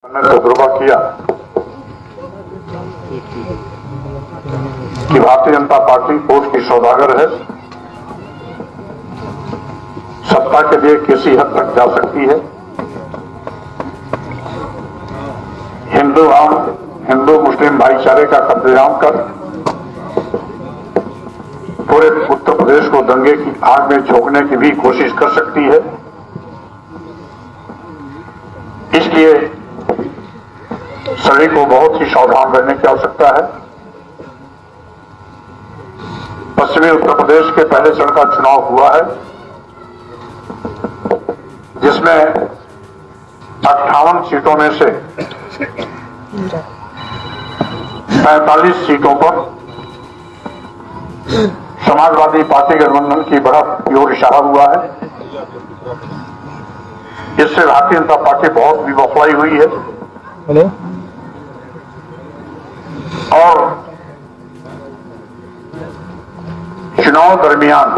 मैंने तजुर्बा किया कि भारतीय जनता पार्टी वोट की सौदागर है, सत्ता के लिए किसी हद तक जा सकती है। हिंदू मुस्लिम भाईचारे का कब्जेआम कर पूरे उत्तर प्रदेश को दंगे की आग में झोंकने की भी कोशिश कर सकती है। इसलिए सभी को बहुत ही सावधान रहने की आवश्यकता है। पश्चिमी उत्तर प्रदेश के पहले चरण का चुनाव हुआ है, जिसमें 58 सीटों में से 45 सीटों पर समाजवादी पार्टी गठबंधन की बढ़त की ओर इशारा हुआ है। इससे भारतीय जनता पार्टी बहुत भी बौखलाई हुई है। हेलो। और चुनाव दरमियान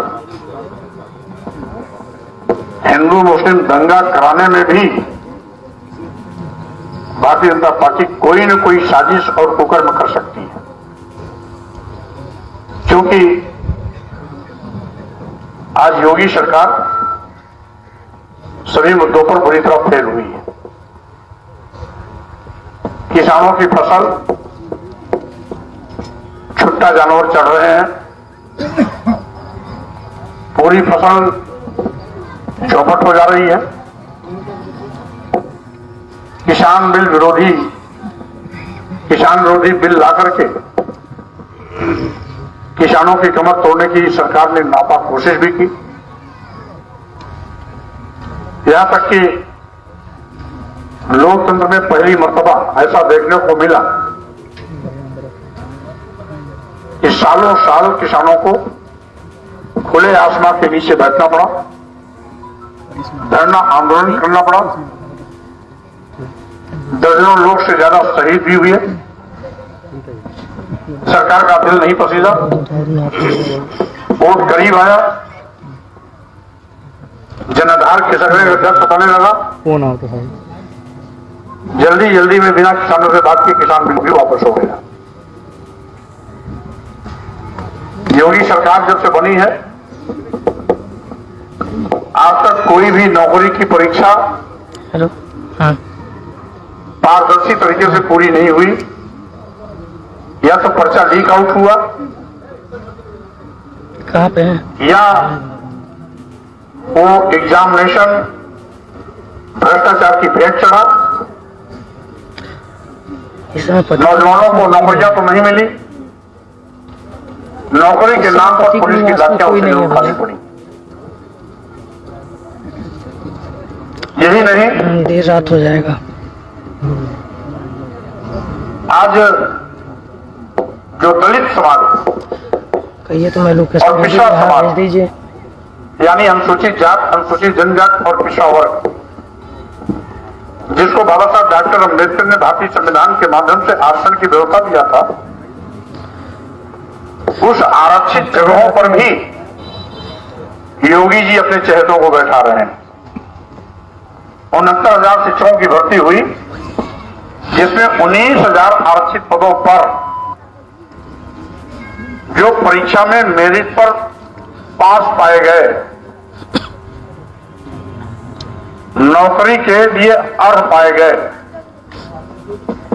हिंदू मुस्लिम दंगा कराने में भी भारतीय जनता पार्टी कोई न कोई साजिश और कुकर्म कर सकती है, क्योंकि आज योगी सरकार सभी मुद्दों पर बुरी तरह फेल हुई है। किसानों की फसल छुट्टा जानवर चढ़ रहे हैं, पूरी फसल चौपट हो जा रही है। किसान विरोधी बिल ला करके किसानों की कमर तोड़ने की सरकार ने नापाक कोशिश भी की। यहां तक कि लोकतंत्र में पहली मर्तबा ऐसा देखने को मिला कि सालों साल किसानों को खुले आसमान के नीचे बैठना पड़ा, धरना आंदोलन करना पड़ा। दर्जनों लोग से ज्यादा शहीद भी हुए। सरकार का दिल नहीं पसीजा, वोट करीब आया, जनाधार खिसकने का दर्द सताने लगा। जल्दी में बिना किसानों से बात किए किसान बिल भी वापस हो गया। योगी सरकार जब से बनी है, आज तक कोई भी नौकरी की परीक्षा पारदर्शी तरीके से पूरी नहीं हुई। या तो पर्चा लीक आउट हुआ, कहाँ पे है, या वो एग्जामिनेशन भ्रष्टाचार की भेंट चढ़ा। नौजवानों को नौकरियां तो नहीं मिली, नौकरी के नाम पर पुलिस की लाठियां उसे उठानी पड़ी। यही नहीं, देर रात हो जाएगा। आज जो दलित समाज कहिए तो मैं लोग और पिछड़ा समाज भेज दीजिए, यानी अनुसूचित जात, अनुसूचित जनजात और पिछड़ा वर्ग, जिसको बाबा साहब डॉक्टर अम्बेडकर ने भारतीय संविधान के माध्यम से आरक्षण की व्यवस्था दिया था, उस आरक्षित जगहों पर भी योगी जी अपने चहेतों को बैठा रहे हैं। 69,000 शिक्षकों की भर्ती हुई, जिसमें 19,000 आरक्षित पदों पर जो परीक्षा में मेरिट पर पास पाए गए, नौकरी के लिए अर्ह पाए गए,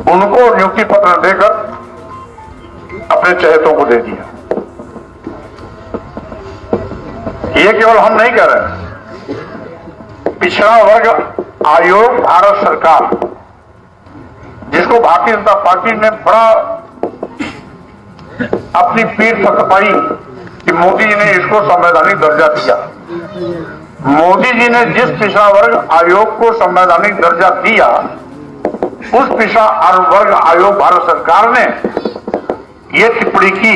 उनको नियुक्ति पत्र देकर अपने चहेतों को दे दिया। ये केवल हम नहीं कह रहे, पिछड़ा वर्ग आयोग भारत सरकार, जिसको भारतीय जनता पार्टी ने बड़ा अपनी पीठ थपथपाई कि मोदी जी ने इसको संवैधानिक दर्जा दिया। मोदी जी ने जिस पिछड़ा वर्ग आयोग को संवैधानिक दर्जा दिया, उस पिछड़ा वर्ग आयोग भारत सरकार ने यह टिप्पणी की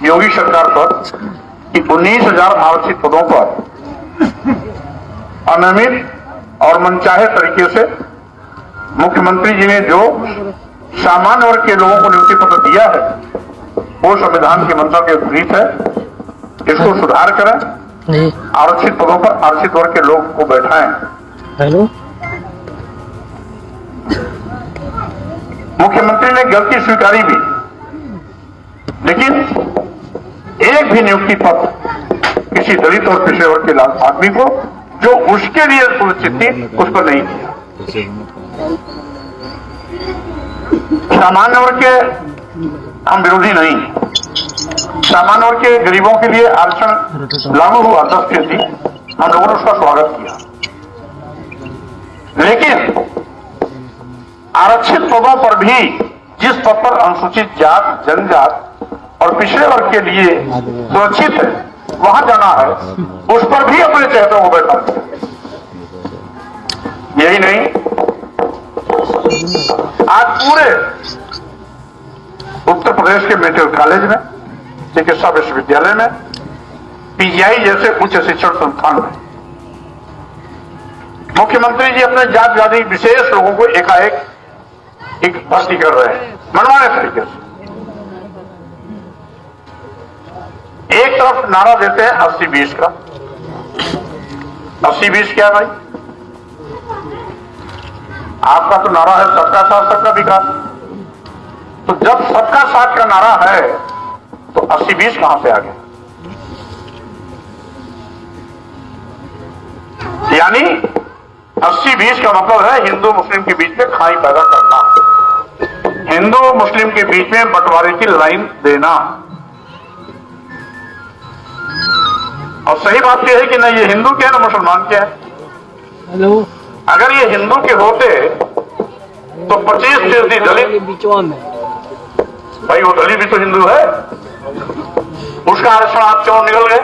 योगी सरकार पर कि 19,000 आरक्षित पदों पर अनियमित और मनचाहे तरीके से मुख्यमंत्री जी ने जो सामान्य वर्ग के लोगों को नियुक्ति पत्र दिया है, वो संविधान की मंशा के विपरीत है। इसको सुधार करें, आरक्षित पदों पर आरक्षित वर्ग के लोग को बैठाएं। हेलो। मुख्यमंत्री ने गलती स्वीकारी भी, लेकिन एक भी नियुक्ति पत्र किसी दलित और पिछड़े वर्ग के आदमी को जो उसके लिए सुनिश्चित थी उस पर नहीं दिया। सामान्य वर्ग के हम विरोधी नहीं, सामान्य वर्ग के गरीबों के लिए आरक्षण लागू हुआ 10%, हम लोगों ने उसका स्वागत किया, लेकिन आरक्षित पदों पर भी जिस पद पर अनुसूचित जात, जनजात और पिछड़े वर्ग के लिए सुरक्षित है वहां जाना है, उस पर भी अपने चेहरों को बैठा दिया। यही नहीं, आज पूरे उत्तर प्रदेश के मेडिकल कॉलेज में, चिकित्सा विश्वविद्यालय में, पीजीआई जैसे उच्च शिक्षण संस्थान में मुख्यमंत्री जी अपने जात जाति विशेष लोगों को एकाएक एक भर्ती कर रहे हैं मनमाने तरीके से। एक तरफ नारा देते हैं 80-20 का। 80-20 क्या भाई? आपका तो नारा है सबका साथ सबका विकास, तो जब सबका साथ का नारा है तो 80-20 कहां से आ गया? यानी 80-20 का मतलब है हिंदू मुस्लिम के बीच में खाई पैदा करना, हिंदू मुस्लिम के बीच में बंटवारे की लाइन देना। और सही बात यह है कि ना ये हिंदू क्या है ना मुसलमान क्या है। हेलो, अगर ये हिंदू के होते तो 25% दलित, भाई वो दलित भी तो हिंदू है, उसका आरक्षण आप क्यों निकल गए?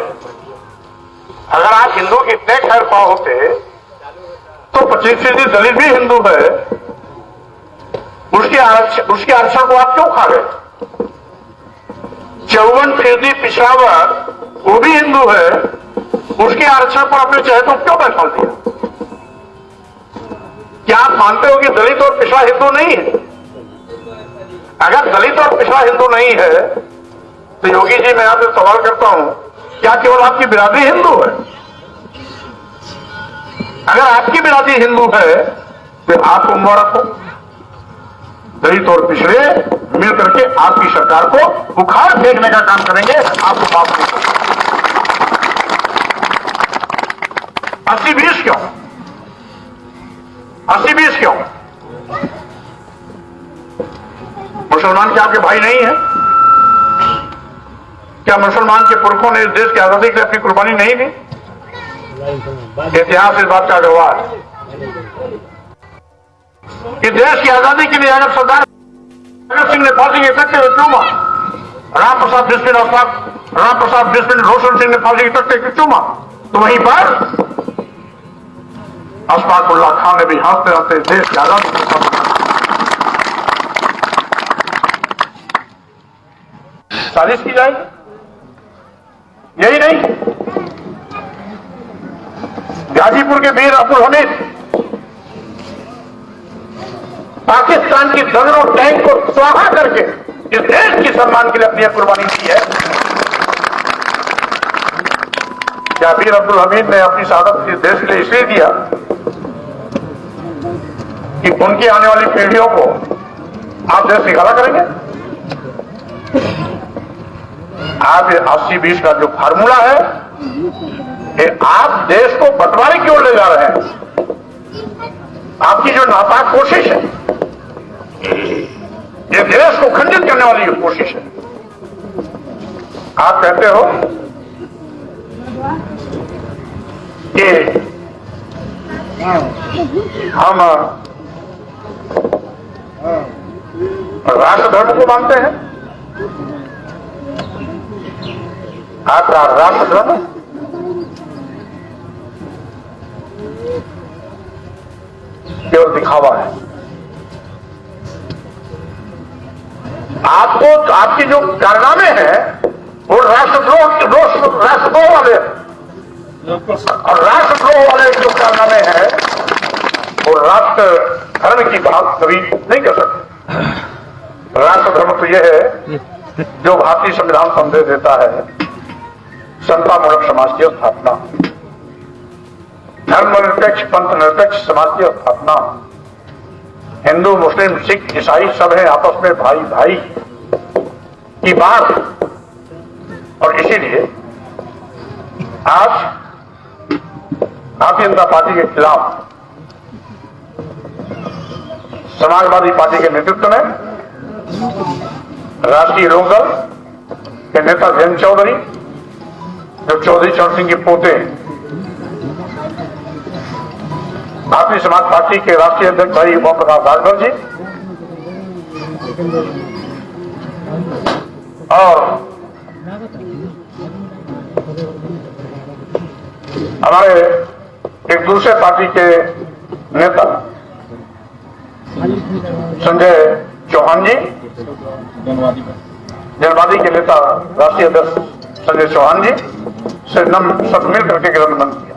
अगर आप हिंदू के इतने खैर पा होते तो 25% दलित भी हिंदू है, उसके आरक्षण को आप क्यों खा गए? 54% पिछड़ा वर्ग वो भी हिंदू है, उसके आरक्षण पर अपने चहेतों क्यों बैठा दिया? क्या आप मानते हो कि दलित और पिछड़ा हिंदू नहीं है? अगर दलित और पिछड़ा हिंदू नहीं है तो योगी जी मैं आपसे सवाल करता हूं, क्या केवल आपकी बिरादरी हिंदू है? अगर आपकी बिरादरी हिंदू है तो आपको मुबारक हो, दलित और पिछड़े मिलकर के आपकी सरकार को बुखार फेंकने का काम करेंगे, आपको माफ नहीं करेंगे। 80-20 क्यों? 80-20 क्यों? मुसलमान क्या आपके भाई नहीं है? क्या मुसलमान के पुरखों ने इस देश की आजादी के लिए अपनी कुर्बानी नहीं दी? इतिहास इस बात का गवाह है कि देश की आजादी के लिए अगर सरदार भगत सिंह ने फांसी के तख्ते पर चूमा, राम प्रसाद बिस्मिल रोशन सिंह ने फांसी के तख्ते पर चूमा, तो वहीं पर अशफाकुल्लाह खान ने भी हंसते हंसते देश की आजादी को साजिश की जाएगी। यही नहीं, गाजीपुर के वीर अब्दुल हमीद पाकिस्तान की दर्जनों टैंक को स्वाहा करके इस देश की सम्मान के लिए अपनी कुर्बानी की है। क्या वीर अब्दुल हमीद ने अपनी शहादत इस देश के लिए इसलिए दिया कि उनकी आने वाली पीढ़ियों को आप देश निकाला करेंगे? आप ये 80-20 का जो फार्मूला है, ये आप देश को बंटवारे की ओर ले जा रहे हैं। आपकी जो नापाक कोशिश है, ये देश को खंडित करने वाली कोशिश है। आप कहते हो कि हम राष्ट्र धर्म को मानते हैं। आपका राष्ट्र धर्म केवल दिखावा है। आपको आपकी जो कारनामे हैं वो राष्ट्रद्रोह वाले, और राष्ट्रद्रोह वाले जो कारनामे हैं वो राष्ट्र धर्म की बात कभी नहीं कर सकते। राष्ट्र धर्म तो यह है जो भारतीय संविधान संदेश देता है, समतामूलक समाज की स्थापना, धर्मनिरपेक्ष पंथ निरपेक्ष समाज की स्थापना, हिंदू मुस्लिम सिख ईसाई सब है आपस में भाई भाई की बात। और इसीलिए आज भारतीय जनता पार्टी के खिलाफ समाजवादी पार्टी के नेतृत्व में राष्ट्रीय लोकदल के नेता जयंत चौधरी, जो चौधरी चरण सिंह के पोते, भारतीय समाज पार्टी के राष्ट्रीय अध्यक्ष भाई ओम प्रकाश राजभर जी और हमारे एक दूसरे पार्टी के नेता संजय चौहान जी, जनवादी के नेता राष्ट्रीय अध्यक्ष संजय चौहान जी से सब मिल करके गठबंधन किया।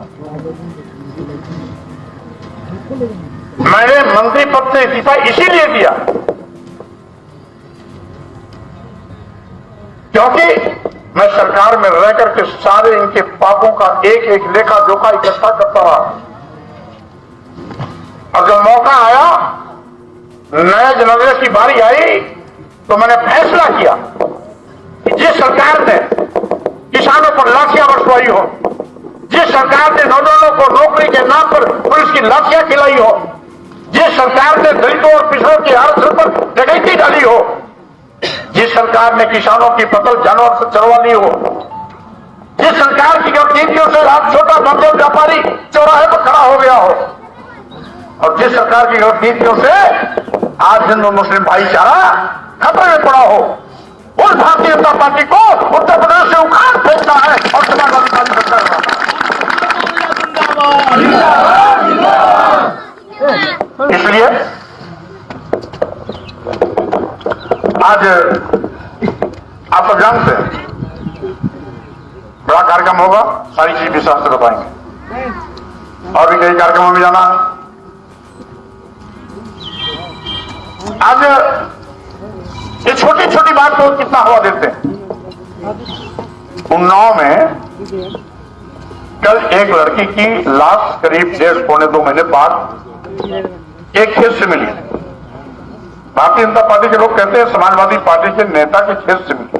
मैंने मंत्री पद से इस्तीफा इसीलिए दिया क्योंकि मैं सरकार में रह करके सारे इनके पापों का एक एक लेखा जोखा इकट्ठा करता रहा। और जब मौका आया, नए जनरेशन की बारी आई, तो मैंने फैसला किया कि जिस सरकार ने किसानों पर लाठियां बरसवाई हो, जिस सरकार ने नौजवानों को नौकरी के नाम पर पुलिस की लाठियां खिलाई हो, जिस सरकार ने दलितों और पिछड़ों के आरक्षण पर डकैती डाली हो, जिस सरकार ने किसानों की फसल जानवर से चरवा ली हो, जिस सरकार की नीतियों से आज छोटा मध्यम व्यापारी चौराहे पर खड़ा हो गया हो, और जिस सरकार की नीतियों से आज हिंदू मुस्लिम भाईचारा खतरे में पड़ा हो, उस भारतीय जनता पार्टी को उत्तर प्रदेश से उखाड़ फेंकना है और समाजवादी पार्टी सरकार इसलिए आज आप सब जानते हैं बड़ा कार्यक्रम होगा, सारी चीज विश्वास से बताएंगे और भी कई कार्यक्रमों में जाना है। आज ये छोटी छोटी बात को कितना हवा देते हैं। उन्नाव में कल एक लड़की की लाश करीब 1.5-2 महीने बाद एक खेत से मिली। भारतीय जनता पार्टी के लोग कहते हैं समाजवादी पार्टी के नेता के खेत से मिली,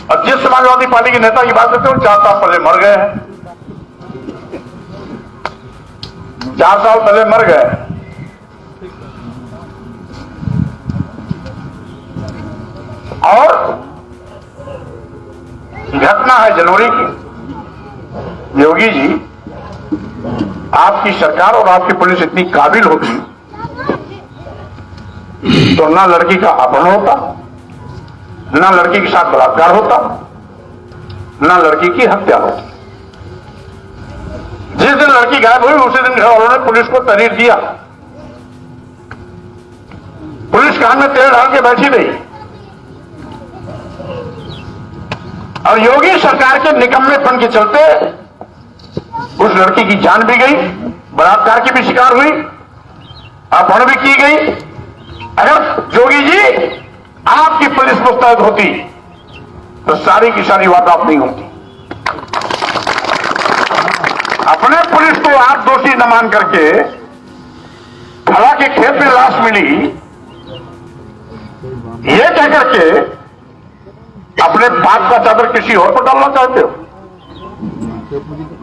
और जिस समाजवादी पार्टी के नेता की बात करते हैं 4 साल पहले मर गए हैं, 4 साल पहले मर गए। और घटना है जनवरी की। योगी जी, आपकी सरकार और आपकी पुलिस इतनी काबिल होती तो ना लड़की का अपहरण होता, ना लड़की के साथ बलात्कार होता, ना लड़की की हत्या होती। जिस दिन लड़की गायब हुई उसी दिन घर वालों ने पुलिस को तहरीर दिया। पुलिस कान में तेल डाल के बैठी रही और योगी सरकार के निकम्मेपन के चलते उस लड़की की जान भी गई, बलात्कार की भी शिकार हुई, अपहरण भी की गई। अगर योगी जी आपकी पुलिस मुस्तैद होती तो सारी की सारी वारदात नहीं होती। अपने पुलिस को आप दोषी न मान करके, हालांकि खेत में लाश मिली ये कहकर के अपने बाप का चादर किसी और पर डालना चाहते हो।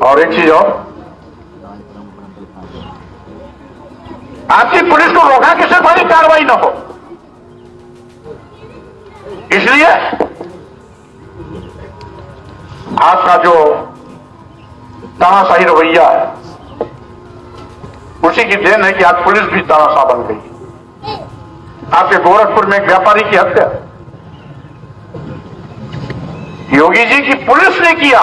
और एक चीज और, आपकी पुलिस को रोका कि सिर्फ बड़ी कार्रवाई न हो, इसलिए आपका जो तानाशाही रवैया है उसी की देन है कि आज पुलिस भी तानाशाह बन गई। आपके गोरखपुर में एक व्यापारी की हत्या योगी जी की पुलिस ने किया।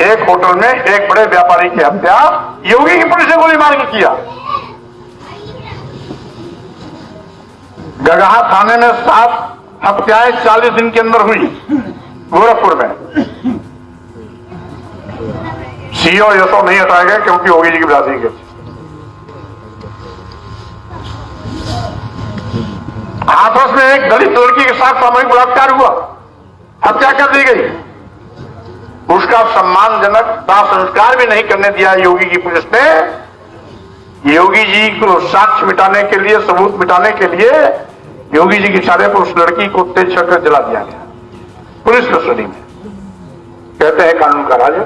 एक होटल में एक बड़े व्यापारी की हत्या योगी की पुलिस ने गोली मार के किया। गगहा थाने में 7 हत्याएं 40 दिन के अंदर हुई गोरखपुर में। सीओ यसो नहीं हटाए गए क्योंकि योगी जी की बिरादरी के। हाथरस में एक दलित लड़की के साथ सामूहिक बलात्कार हुआ, हत्या कर दी गई। उसका सम्मानजनक दाह संस्कार भी नहीं करने दिया योगी की पुलिस ने। योगी जी को साक्ष्य मिटाने के लिए, सबूत मिटाने के लिए योगी जी के इशारे पर उस लड़की को तेज छड़ जला दिया गया पुलिस कस्टडी में। कहते हैं कानून का राज है।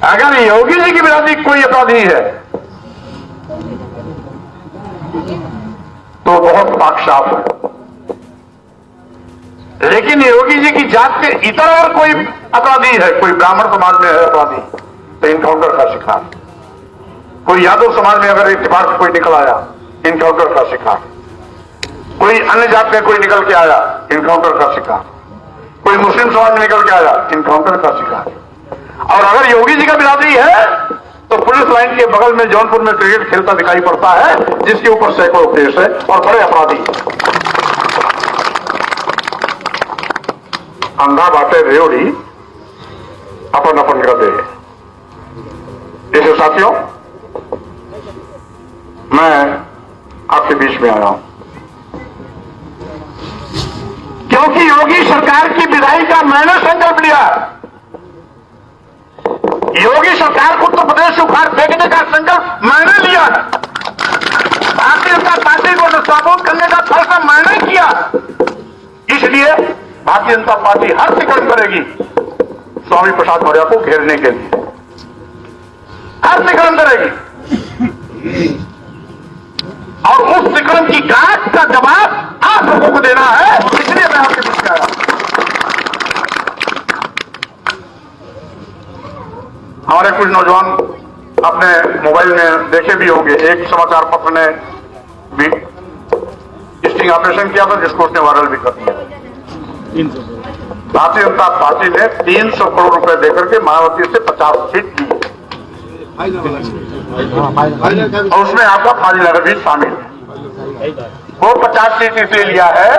अगर योगी जी की बिरादरी कोई अपराधी है तो बहुत पाक साफ है, लेकिन योगी जी की जात के इतर और कोई अपराधी है, कोई ब्राह्मण समाज में है अपराधी तो इनकाउंटर का शिकार, कोई यादव समाज में अगर इत्तेफाक से कोई निकल आया इनकाउंटर का शिकार, कोई अन्य जात में कोई निकल के आया इनकाउंटर का शिकार, कोई मुस्लिम समाज में निकल के आया इनकाउंटर का शिकार। और अगर योगी जी का बिरादरी है तो पुलिस लाइन के बगल में जौनपुर में क्रिकेट खेलता दिखाई पड़ता है, जिसके ऊपर सैकड़ों केस है और बड़े अपराधी अंधा बाटे रेवड़ी अपन अपन गधे। इसे साथियों, मैं आपके बीच में आया हूं क्योंकि योगी सरकार की विदाई का मैंने संकल्प लिया। योगी सरकार को उत्तर प्रदेश से उखाड़ फेंकने का संकल्प मैंने लिया। भारतीय जनता पार्टी को नाबूद करने का फैसला मैंने किया। इसलिए भारतीय जनता पार्टी हर सिकंद करेगी स्वामी प्रसाद मौर्य को घेरने के लिए, हर सिकंद करेगी। और उस सिकंद की गांठ का जवाब आप लोगों को देना है, इसलिए मैं आपके बीच में आया। हमारे कुछ नौजवान अपने मोबाइल में देखे भी होंगे, एक समाचार पत्र ने भी स्टिंग ऑपरेशन किया था जिसको उसने वायरल भी कर दिया। भारतीय जनता पार्टी ने 300 करोड़ रुपए देकर के मायावती से 50 सीट ली और उसमें आपका फाजिलनगर भी शामिल है। वो 50 सीट इसलिए लिया है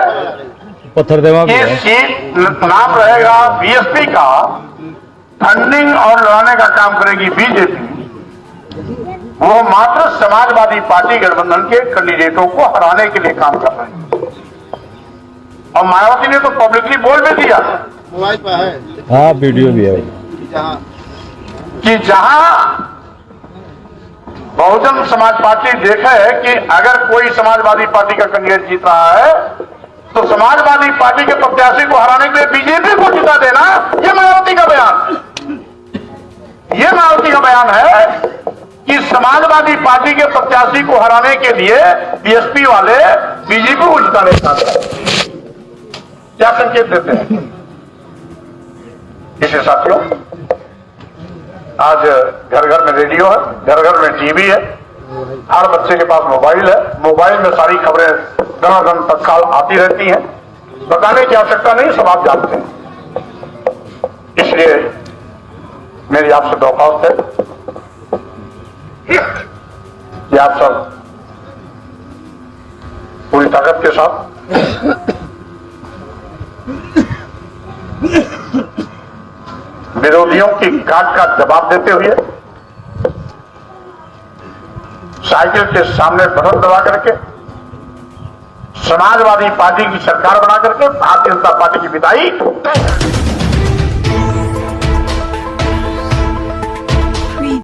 कि सीट नाम रहेगा बीएसपी का, फंडिंग और लड़ाने का काम करेगी बीजेपी। वो मात्र समाजवादी पार्टी गठबंधन के कैंडिडेटों को हराने के लिए काम कर रहे हैं। और मायावती ने तो पब्लिकली बोल भी दिया, मोबाइल पर है, हाँ वीडियो भी है, कि जहां बहुजन समाज पार्टी देखे कि अगर कोई समाजवादी पार्टी का कैंडिडेट जीत रहा है तो समाजवादी पार्टी के प्रत्याशी को हराने के लिए बीजेपी को जिता देना, यह मायावती का बयान, यह मायावती का बयान है कि समाजवादी पार्टी के प्रत्याशी को हराने के लिए बीएसपी वाले बीजेपी को जिताने चाहते हैं। क्या संकेत देते हैं? इसे साथियों, आज घर घर में रेडियो है, घर घर में टीवी है, हर बच्चे के पास मोबाइल है। मोबाइल में सारी खबरें दनादन तत्काल आती रहती हैं, बताने की आवश्यकता नहीं, सब आप जानते हैं। इसलिए मेरी आपसे दरख्वास्त है कि आप सब पूरी ताकत के साथ विरोधियों की काट का जवाब देते हुए साइकिल के सामने बटन दबा करके समाजवादी पार्टी की सरकार बना करके भारतीय जनता पार्टी की विदाई